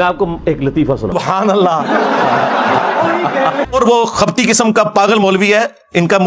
میں آپ کو ایک لطیفہ سنا. سبحان اللہ. اور وہ خبتی قسم کا پاگل مولوی ہے ان کا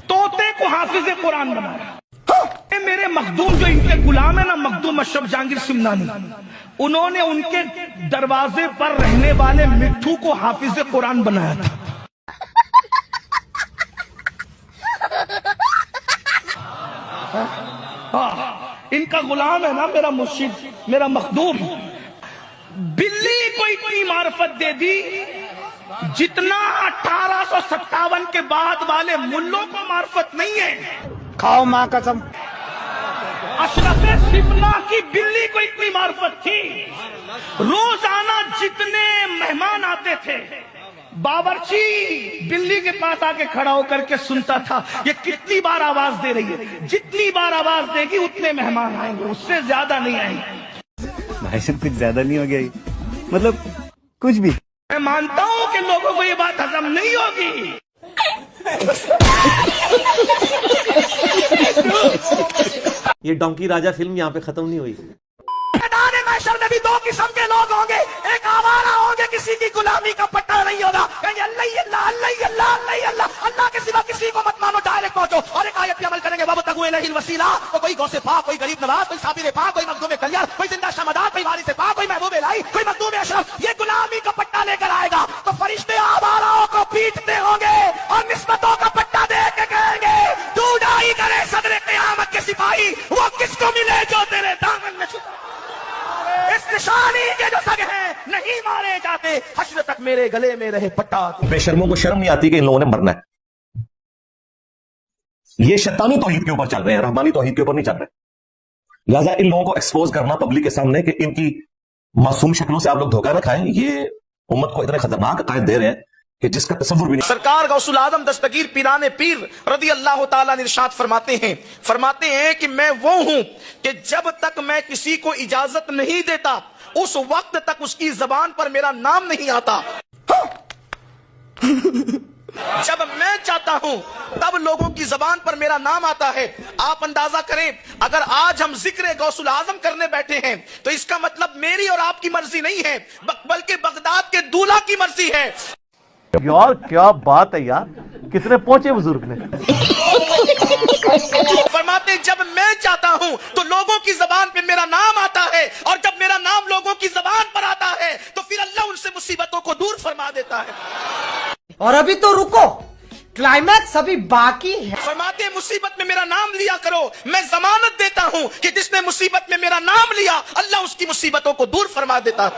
طوطے کو حافظ قرآن بنایا. میرے مخدوم جو ان کے غلام ہے نا، مخدوم اشرف جہانگیر سمنانی، انہوں نے ان کے دروازے پر رہنے والے مٹھو کو حافظ قرآن بنایا تھا. ان کا غلام ہے نا میرا مرشد، میرا مخدوم. بلی کو اتنی معرفت دے دی جتنا 1857 کے بعد والے ملوں کو معرفت نہیں ہے. کھاؤ ماں قسم. اشرف سمنا کی بلی کو اتنی معرفت تھی، روزانہ جتنے مہمان آتے تھے باورچی بلی کے پاس آ کے کھڑا ہو کر کے سنتا تھا یہ کتنی بار آواز دے رہی ہے، جتنی بار آواز دے گی اتنے مہمان آئیں گے، اس سے زیادہ نہیں آئیں گے. بھائی صاحب کچھ زیادہ نہیں ہو گیا یہ؟ مطلب کچھ بھی. میں مانتا ہوں کہ لوگوں کو یہ بات ہضم نہیں ہوگی. یہ ڈونکی راجا فلم یہاں پہ ختم نہیں ہوئی. میدان محشر میں بھی دو قسم کے لوگ ہوں گے، ایک آوارہ ہوں گے، کسی کی غلامی کا پٹا نہیں ہوگا، کہیں اللہ اللہ اللہ اللہ اللہ اللہ اللہ کے سوا کسی کو مت مانو، ڈائریکٹ پہنچو. اور ایک آیت پہ عمل کریں گے، وابتغوا الیہ الوسیلہ. کوئی غوث پاک، کوئی غریب نواز، کوئی صابر پاک، کوئی مخدوم کلیار، کوئی زندہ شمعدان، کوئی وارث پاک، کوئی محبوب الہی، کوئی مخدوم اشرف، یہ غلامی کا پٹا لے کر آئے گا تو فرشتے آواروں کو پیٹتے ہوں گے اور نسبتوں کا پٹا دے کے کہیں گے تو ڈائی کرے صدر قیامت کے سپاہی، وہ کس کو ملے جو تیرے دامن میں چھپا. اس نشانی کے جو سگ ہیں نہیں مارے جاتے، حشر تک میرے گلے میں رہے پٹا. بے شرموں کو شرم نہیں آتی کہ ان لوگوں نے مرنا ہے. یہ شیطانی توحید کے اوپر چل رہے ہیں، رحمانی توحید کے اوپر نہیں چل رہے. لہٰذا ان لوگوں کو ایکسپوز کرنا پبلک کے سامنے کہ ان کی معصوم شکلوں سے آپ لوگ دھوکہ نہ کھائیں، یہ امت کو اتنے خطرناک عقائد دے رہے ہیں کہ جس کا تصور بھی نہیں. سرکار غوث العظم دستگیر پیران پیر رضی اللہ تعالیٰ نے ارشاد فرماتے ہیں کہ میں وہ ہوں کہ جب تک میں کسی کو اجازت نہیں دیتا اس وقت تک اس کی زبان پر میرا نام نہیں آتا. جب میں چاہتا ہوں تب لوگوں کی زبان پر میرا نام آتا ہے. آپ اندازہ کریں اگر آج ہم ذکر غوث العظم کرنے بیٹھے ہیں تو اس کا مطلب میری اور آپ کی مرضی نہیں ہے بلکہ بغداد کے دولہ کی مرضی ہے. یار کیا بات ہے یار، کتنے پہنچے بزرگ نے. فرماتے جب میں چاہتا ہوں تو لوگوں کی زبان پہ میرا نام آتا ہے، اور جب میرا نام لوگوں کی زبان پر آتا ہے تو پھر اللہ ان سے مصیبتوں کو دور فرما دیتا ہے. اور ابھی تو رکو، کلائمیکس ابھی باقی ہے. فرماتے مصیبت میں میرا نام لیا کرو، میں ضمانت دیتا ہوں کہ جس نے مصیبت میں میرا نام لیا اللہ اس کی مصیبتوں کو دور فرما دیتا ہے.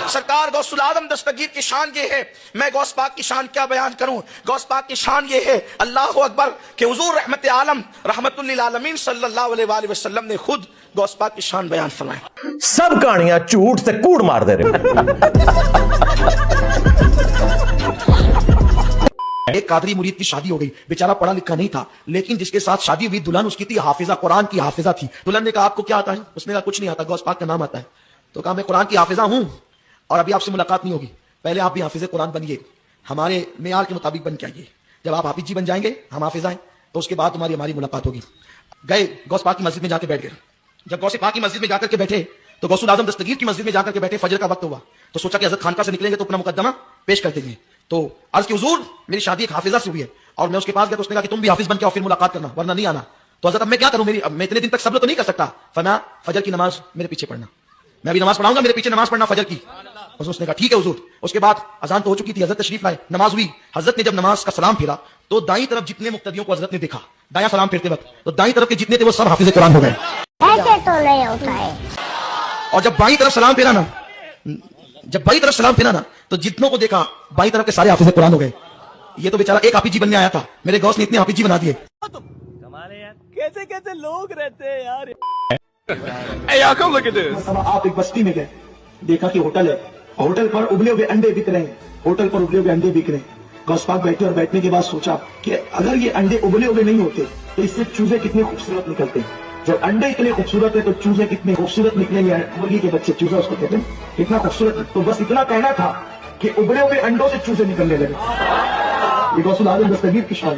سرکار غوث العظم دستگیر کی شان یہ ہے، میں غوث پاک کی شان کیا بیان کروں. غوث پاک کی شان یہ ہے، اللہ اکبر، کہ حضور رحمت عالم رحمت للعالمین صلی اللہ علیہ وآلہ وسلم نے خود غوث پاک کی شان بیان فرمائی. سب کہانیاں جھوٹ سے کوڑ مار دے رہے. ایک قادری مرید کی شادی ہو گئی، بیچارہ پڑھا لکھا نہیں تھا، لیکن جس کے ساتھ شادی ہوئی دلہن اس کی تھی حافظہ، قرآن کی حافظہ تھی. دلہن نے کہا آپ کو کیا آتا ہے؟ اس نے کہا کچھ نہیں آتا، غوث پاک کا نام آتا ہے. تو کہا میں قرآن کی حافظہ ہوں اور ابھی آپ سے ملاقات نہیں ہوگی، پہلے آپ بھی حافظ قرآن بنیے، ہمارے معیار کے مطابق بن کے آئیے. جب آپ حافظ جی بن جائیں گے، ہم حافظ آئیں، تو اس کے بعد ہماری ملاقات ہوگی. گئے غوث پاک کی مسجد میں جا کے بیٹھ گئے. جب غوث پاک کی مسجد میں جا کر کے بیٹھے تو غوث العظم دستگیر کی مسجد میں جا کر کے بیٹھے. فجر کا وقت ہوا تو سوچا کہ حضرت خانقاہ سے نکلیں گے تو اپنا مقدمہ پیش کر دیں گے. تو عرض کی حضور میری شادی ایک حافظہ سے ہوئی ہے اور میں اس کے پاس گیا تو اس نے کہا کہ تم بھی حافظ بن کے اور پھر ملاقات کرنا ورنہ نہیں آنا. تو حضرت اب میں کیا کروں، میں اتنے دن تک صبر تو نہیں کر سکتا. فرمایا فجر کی نماز میرے پیچھے پڑھنا، میں بھی نماز پڑھاؤں گا، میرے پیچھے نماز پڑھنا فجر کی. اس نے کہا ٹھیک ہے حضور. اس کے بعد اذان تو ہو چکی تھی، حضرت تشریف لائے، نماز ہوئی. حضرت نے جب نماز کا سلام پھیرا تو دائیں طرف جتنے مقتدیوں کو حضرت نے دیکھا دایاں سلام پھیرتے وقت، تو دائیں طرف کے جتنے تھے وہ سب حافظ قرآن ہو گئے. ایسے تو نہیں ہوتا ہے. اور جب بائیں طرف سلام پھیرا نا تو جتنوں کو دیکھا بائیں طرف کے سارے حافظ قرآن ہو گئے. یہ تو بیچارہ ایک حافظ جی بننے آیا تھا، میرے غوث نے اتنے حافظ جی بنا دیے. کیسے کیسے لوگ رہتے ہیں یار. آپ ایک بستی میں گئے، دیکھا کہ ہوٹل ہے، ہوٹل پر ابلے ہوئے انڈے بک رہے ہیں، ہوٹل پر ابلے ہوئے انڈے بک رہے ہیں. غوث پاک بیٹھے اور بیٹھنے کے بعد سوچا کہ اگر یہ انڈے ابلے ہوئے نہیں ہوتے تو اس سے چوزے کتنے خوبصورت نکلتے ہیں. جب انڈے اتنے خوبصورت ہے تو چوزے کتنے خوبصورت نکلیں گے. مرغی کے بچے چوزا اس کو کہتے ہیں، کتنا خوبصورت. تو بس اتنا کہنا تھا کہ ابلے ہوئے انڈوں سے چوزے نکلنے لگے. یہ غوث العظم دستگیر کی شان.